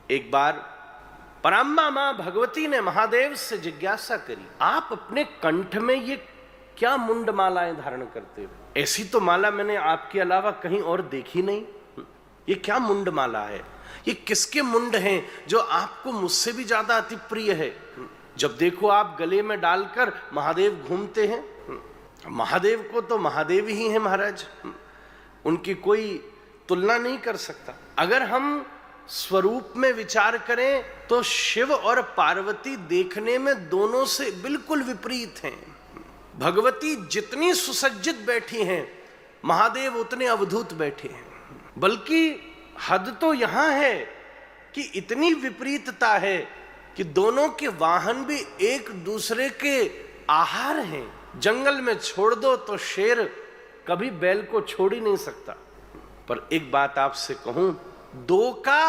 एक बार पराम्बा मां भगवती ने महादेव से जिज्ञासा करी, आप अपने कंठ में ये क्या मुंड मालाएं धारण करते हो? ऐसी तो माला मैंने आपके अलावा कहीं और देखी नहीं। ये क्या मुंड माला है? ये किसके मुंड हैं जो आपको मुझसे भी ज्यादा अति प्रिय है? जब देखो आप गले में डालकर महादेव घूमते हैं। महादेव को तो महादेव ही है महाराज, उनकी कोई तुलना नहीं कर सकता। अगर हम स्वरूप में विचार करें तो शिव और पार्वती देखने में दोनों से बिल्कुल विपरीत हैं। भगवती जितनी सुसज्जित बैठी हैं, महादेव उतने अवधूत बैठे हैं। बल्कि हद तो यहां है कि इतनी विपरीतता है कि दोनों के वाहन भी एक दूसरे के आहार हैं। जंगल में छोड़ दो तो शेर कभी बैल को छोड़ ही नहीं सकता। पर एक बात आपसे कहूं, दो का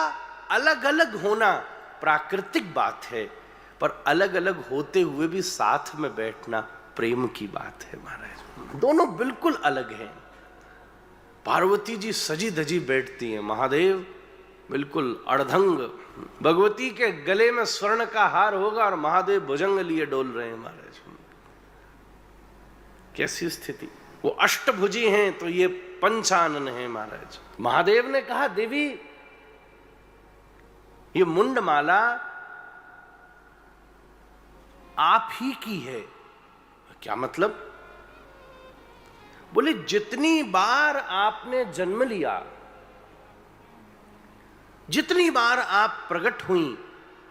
अलग अलग होना प्राकृतिक बात है, पर अलग अलग होते हुए भी साथ में बैठना प्रेम की बात है महाराज। दोनों बिल्कुल अलग हैं। पार्वती जी सजी धजी बैठती हैं, महादेव बिल्कुल अर्धंग। भगवती के गले में स्वर्ण का हार होगा और महादेव भुजंग लिए डोल रहे हैं महाराज। कैसी स्थिति! वो अष्टभुजी हैं तो ये पंचानन है महाराज। महादेव ने कहा, देवी ये मुंड माला आप ही की है। क्या मतलब? बोले जितनी बार आपने जन्म लिया, जितनी बार आप प्रकट हुई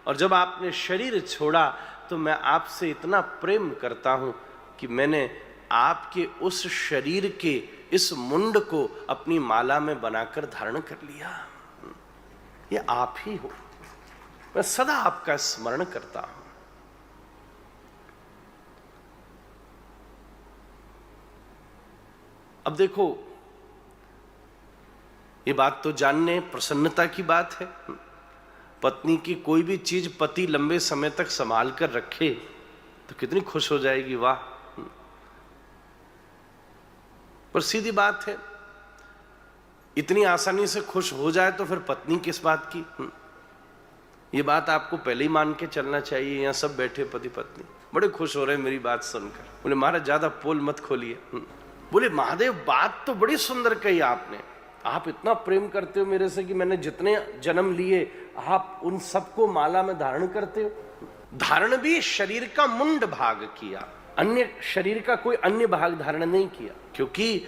और जब आपने शरीर छोड़ा, तो मैं आपसे इतना प्रेम करता हूं कि मैंने आपके उस शरीर के इस मुंड को अपनी माला में बनाकर धारण कर लिया। ये आप ही हो, मैं सदा आपका स्मरण करता हूं। अब देखो, ये बात तो जानने प्रसन्नता की बात है। पत्नी की कोई भी चीज पति लंबे समय तक संभाल कर रखे तो कितनी खुश हो जाएगी, वाह। पर सीधी बात है, इतनी आसानी से खुश हो जाए तो फिर पत्नी किस बात की? ये बात आपको पहले ही मान के चलना चाहिए। यहां सब बैठे पति पत्नी बड़े खुश हो रहे हैं मेरी बात सुनकर। बोले महाराज ज्यादा पोल मत खोलिए। बोले महादेव बात तो बड़ी सुंदर कही आपने, आप इतना प्रेम करते हो मेरे से कि मैंने जितने जन्म लिए आप उन सबको माला में धारण करते हो। धारण भी शरीर का मुंड भाग किया, अन्य शरीर का कोई अन्य भाग धारण नहीं किया। क्योंकि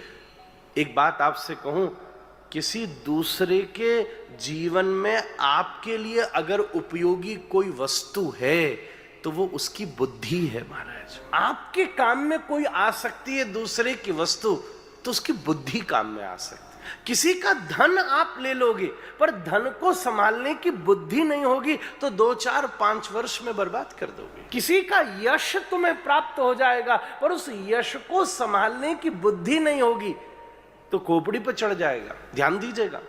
एक बात आपसे कहूं, किसी दूसरे के जीवन में आपके लिए अगर उपयोगी कोई वस्तु है तो वो उसकी बुद्धि है महाराज। आपके काम में कोई आ सकती है दूसरे की वस्तु, तो उसकी बुद्धि काम में आ सकती है। किसी का धन आप ले लोगे पर धन को संभालने की बुद्धि नहीं होगी तो 2, 4, 5 वर्ष में बर्बाद कर दोगे। किसी का यश तुम्हें प्राप्त हो जाएगा पर उस यश को संभालने की बुद्धि नहीं होगी तो खोपड़ी पर चढ़ जाएगा। ध्यान दीजिएगा।